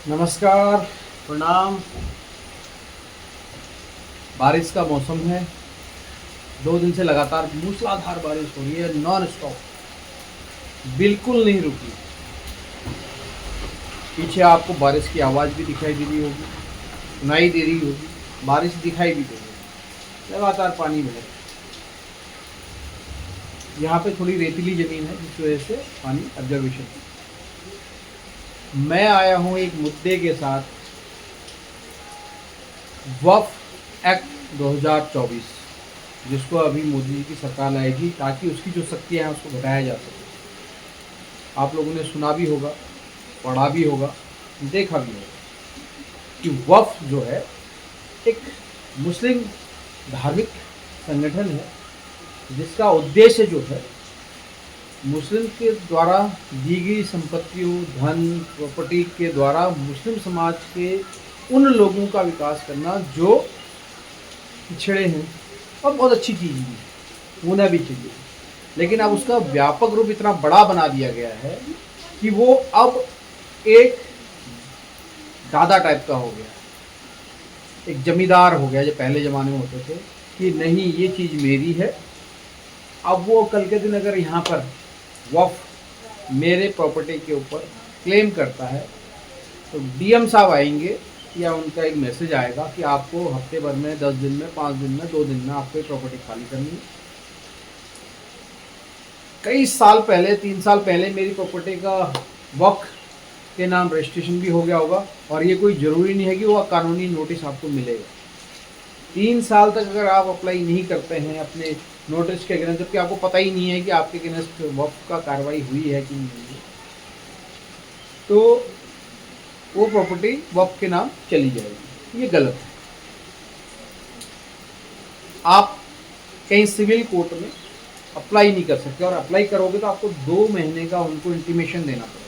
नमस्कार, प्रणाम। बारिश का मौसम है। 2 दिन से लगातार मूसलाधार बारिश हो रही है, नॉन स्टॉप, बिल्कुल नहीं रुकी। पीछे आपको बारिश की आवाज़ भी दिखाई दे रही होगी, सुनाई दे रही होगी, बारिश दिखाई भी दे रही होगी। लगातार पानी बह रहा है। यहाँ पे थोड़ी रेतीली ज़मीन है जिस वजह से पानी ऑब्जर्वेशन। मैं आया हूँ एक मुद्दे के साथ, वक्फ एक्ट 2024, जिसको अभी मोदी जी की सरकार लाएगी ताकि उसकी जो शक्तियाँ हैं उसको घटाया जा सके। आप लोगों ने सुना भी होगा, पढ़ा भी होगा, देखा भी होगा कि वक्फ जो है एक मुस्लिम धार्मिक संगठन है जिसका उद्देश्य जो है मुस्लिम के द्वारा दी गई संपत्तियों, धन, प्रॉपर्टी के द्वारा मुस्लिम समाज के उन लोगों का विकास करना जो पिछड़े हैं। और बहुत अच्छी चीज़ भी होना भी चाहिए, लेकिन अब उसका व्यापक रूप इतना बड़ा बना दिया गया है कि वो अब एक दादा टाइप का हो गया, एक जमींदार हो गया जो पहले ज़माने में होते थे कि नहीं ये चीज़ मेरी है। अब वो कल के दिन अगर यहाँ पर वक्फ मेरे प्रॉपर्टी के ऊपर क्लेम करता है तो डीएम साहब आएंगे या उनका एक मैसेज आएगा कि आपको हफ्ते भर में, 10 दिन में, 5 दिन में, 2 दिन में आपको प्रॉपर्टी खाली करनी है। कई साल पहले, 3 साल पहले मेरी प्रॉपर्टी का वक्फ के नाम रजिस्ट्रेशन भी हो गया होगा और ये कोई ज़रूरी नहीं है कि वो कानूनी नोटिस आपको मिलेगा। 3 साल तक अगर आप अप्लाई नहीं करते हैं अपने नोटिस के अगेंस्ट, जबकि आपको पता ही नहीं है कि आपके अगेंस्ट वक्फ का कार्रवाई हुई है कि नहीं हुई है, तो वो प्रॉपर्टी वक्फ के नाम चली जाएगी। ये गलत है। आप कहीं सिविल कोर्ट में अप्लाई नहीं कर सकते, और अप्लाई करोगे तो आपको 2 महीने का उनको इंटीमेशन देना पड़ेगा।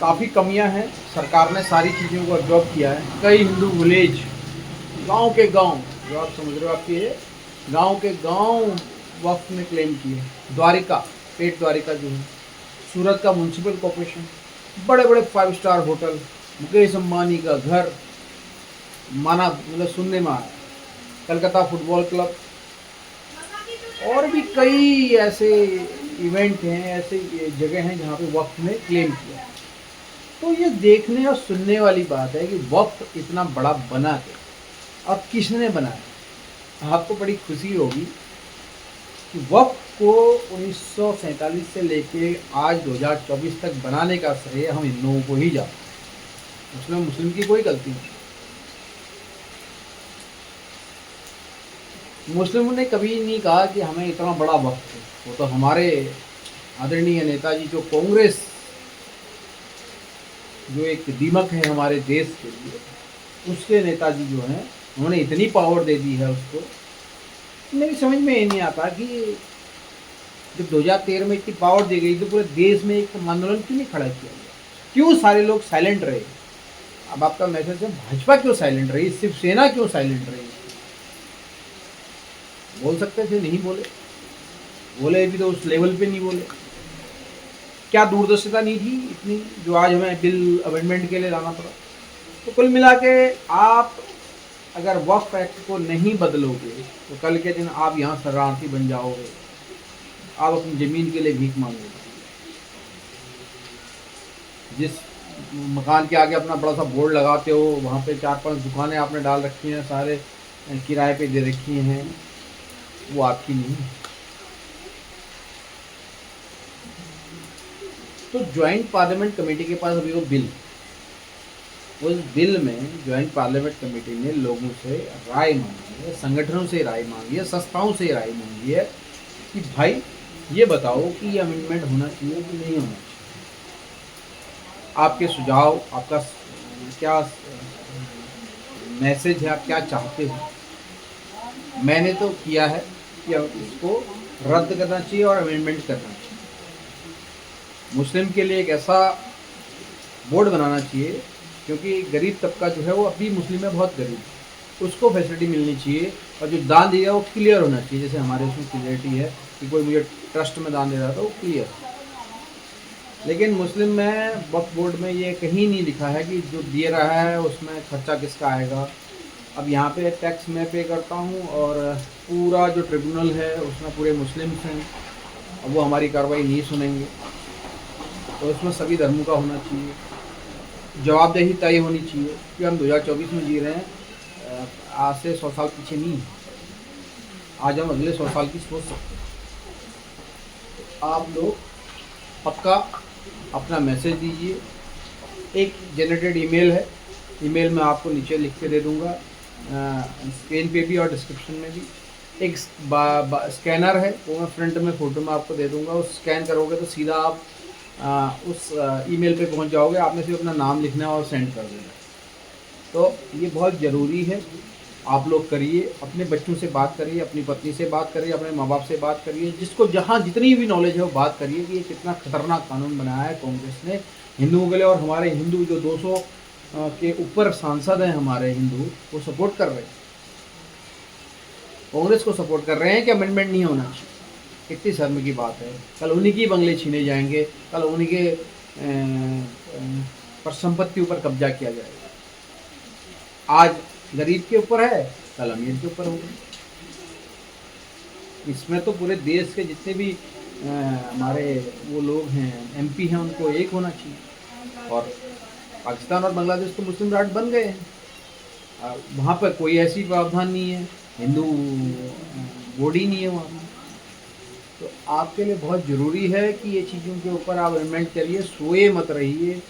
काफ़ी कमियां हैं, सरकार ने सारी चीज़ों को ऑब्जर्व किया है। कई हिंदू विलेज, गांव के गांव, जो आप समझ रहे हो, आपके गांव के गांव वक्फ में क्लेम किए। द्वारिका, पेट द्वारिका जो है, सूरत का म्यूनसिपल कॉर्पोरेशन, बड़े बड़े 5 स्टार होटल, मुकेश अंबानी का घर, माना मतलब सुनने में आया, कलकत्ता फुटबॉल क्लब, और भी कई ऐसे इवेंट हैं, ऐसे जगह हैं जहाँ पे वक्फ ने क्लेम किया। तो ये देखने और सुनने वाली बात है कि वक्फ इतना बड़ा बना के अब किसने बनाया। आपको बड़ी खुशी होगी कि वक्फ को 1947 से लेके आज 2024 तक बनाने का श्रेय हम इन लोगों को ही जाते हैं। उसमें मुस्लिम की कोई गलती नहीं। मुस्लिमों ने कभी नहीं कहा कि हमें इतना बड़ा वक्फ है। वो तो हमारे आदरणीय नेताजी, जो कांग्रेस, जो एक दीमक है हमारे देश के लिए, उसके नेताजी जो हैं, उन्होंने इतनी पावर दे दी है उसको। मेरी समझ में ये नहीं आता कि जब 2013 में इतनी पावर दी गई तो पूरे देश में एक आंदोलन क्यों नहीं खड़ा किया गया, क्यों सारे लोग साइलेंट रहे। अब आपका मैसेज है, भाजपा क्यों साइलेंट रही, शिवसेना क्यों साइलेंट रही। बोल सकते थे, नहीं बोले। बोले भी तो उस लेवल पे नहीं बोले। क्या दूरदर्शिता नहीं थी इतनी जो आज हमें बिल अमेंडमेंट के लिए लाना पड़ा। तो कुल मिला के आप अगर वक्फ एक्ट को नहीं बदलोगे तो कल के दिन आप यहाँ शरणार्थी बन जाओगे, आप अपनी ज़मीन के लिए भीख मांगोगे। जिस मकान के आगे अपना बड़ा सा बोर्ड लगाते हो, वहाँ पे 4-5 दुकानें आपने डाल रखी हैं, सारे किराए पे दे रखी हैं, वो आपकी नहीं है। तो ज्वाइंट पार्लियामेंट कमेटी के पास अभी वो बिल, उस बिल में ज्वाइंट पार्लियामेंट कमेटी ने लोगों से राय मांगी है, संगठनों से राय मांगी है, संस्थाओं से राय मांगी है कि भाई ये बताओ कि ये अमेंडमेंट होना चाहिए कि नहीं होना चाहिए। आपके सुझाव, आपका क्या मैसेज है, आप क्या चाहते हो। मैंने तो किया है कि अब इसको रद्द करना चाहिए और अमेंडमेंट करना चाहिए। मुस्लिम के लिए एक ऐसा बोर्ड बनाना चाहिए, क्योंकि गरीब तबका जो है वो अभी मुस्लिम में बहुत गरीब है, उसको फैसिलिटी मिलनी चाहिए। और जो दान दिया वो क्लियर होना चाहिए, जैसे हमारे उसमें क्लियरिटी है कि कोई मुझे ट्रस्ट में दान दे रहा था वो क्लियर। लेकिन मुस्लिम में वक्फ बोर्ड में ये कहीं नहीं लिखा है कि जो दे रहा है उसमें खर्चा किसका आएगा। अब यहाँ पे टैक्स मैं पे करता हूँ और पूरा जो ट्रिब्यूनल है उसमें पूरे मुस्लिम्स हैं। अब वो हमारी कार्रवाई नहीं सुनेंगे, तो उसमें सभी धर्मों का होना चाहिए, जवाबदेही तय होनी चाहिए कि हम 2024 में जी रहे हैं, आज से 100 साल पीछे नहीं। आज हम अगले 100 साल की सोच सकते हैं। आप लोग पक्का अपना मैसेज दीजिए। एक जनरेटेड ईमेल है, ईमेल मैं आपको नीचे लिख के दे दूँगा, स्क्रीन पे भी और डिस्क्रिप्शन में भी। एक स्कैनर है, वो मैं फ्रंट में फ़ोटो में आपको दे दूँगा। उस स्कैन करोगे तो सीधा आप उस ईमेल पे पहुंच जाओगे। आपने सिर्फ अपना नाम लिखना है और सेंड कर देना। तो ये बहुत ज़रूरी है, आप लोग करिए। अपने बच्चों से बात करिए, अपनी पत्नी से बात करिए, अपने माँ बाप से बात करिए, जिसको जहाँ जितनी भी नॉलेज है वो बात करिए कि ये कितना खतरनाक कानून बनाया है कांग्रेस ने हिंदुओं के लिए। और हमारे हिंदू जो 200 के ऊपर सांसद हैं हमारे हिंदू, वो सपोर्ट कर रहे हैं, कांग्रेस को सपोर्ट कर रहे हैं कि अमेंडमेंट नहीं होना चाहिए। कितनी शर्म की बात है। कल उन्हीं की बंगले छीने जाएंगे, कल उन्हीं के पर संपत्ति ऊपर कब्जा किया जाएगा। आज गरीब के ऊपर है, कल अमीर के ऊपर होगा। इसमें तो पूरे देश के जितने भी हमारे वो लोग हैं, एमपी हैं, उनको एक होना चाहिए। और पाकिस्तान और बांग्लादेश तो मुस्लिम राष्ट्र बन गए हैं, वहाँ पर कोई ऐसी प्रावधान नहीं है, हिंदू बोर्ड ही नहीं है वहाँ। तो आपके लिए बहुत ज़रूरी है कि ये चीज़ों के ऊपर आप अमेंडमेंट करिए, सोए मत रहिए।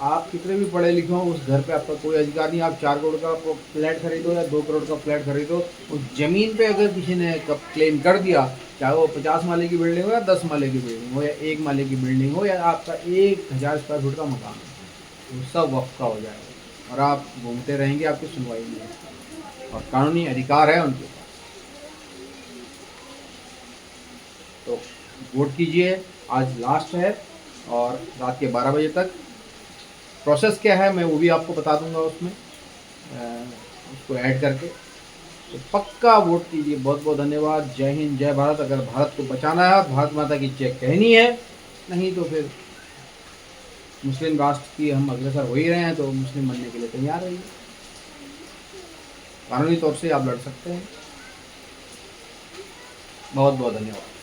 आप कितने भी पढ़े लिखे हो, उस घर पे आपका कोई अधिकार नहीं। आप 4 करोड़ का फ्लैट खरीदो या 2 करोड़ का फ्लैट खरीदो, उस ज़मीन पे अगर किसी ने क्लेम कर दिया, चाहे वो 50 माले की बिल्डिंग हो या 10 माले की बिल्डिंग हो या 1 माले की बिल्डिंग हो या आपका 1000 स्क्वायर फुट का मकान हो, वो सब वक्फ का हो जाएगा और आप घूमते रहेंगे, आपकी सुनवाई नहीं है। और कानूनी अधिकार है उनके पास। तो वोट कीजिए, आज लास्ट है और रात के 12 बजे तक। प्रोसेस क्या है मैं वो भी आपको बता दूंगा उसमें, उसको ऐड करके। तो पक्का वोट कीजिए। बहुत बहुत धन्यवाद। जय हिंद, जय भारत। अगर भारत को बचाना है, भारत माता की जय कहनी है, नहीं तो फिर मुस्लिम राष्ट्र की हम अग्रसर हो ही रहे हैं, तो मुस्लिम बनने के लिए तैयार रहिए। कानूनी तौर से आप लड़ सकते हैं। बहुत बहुत धन्यवाद।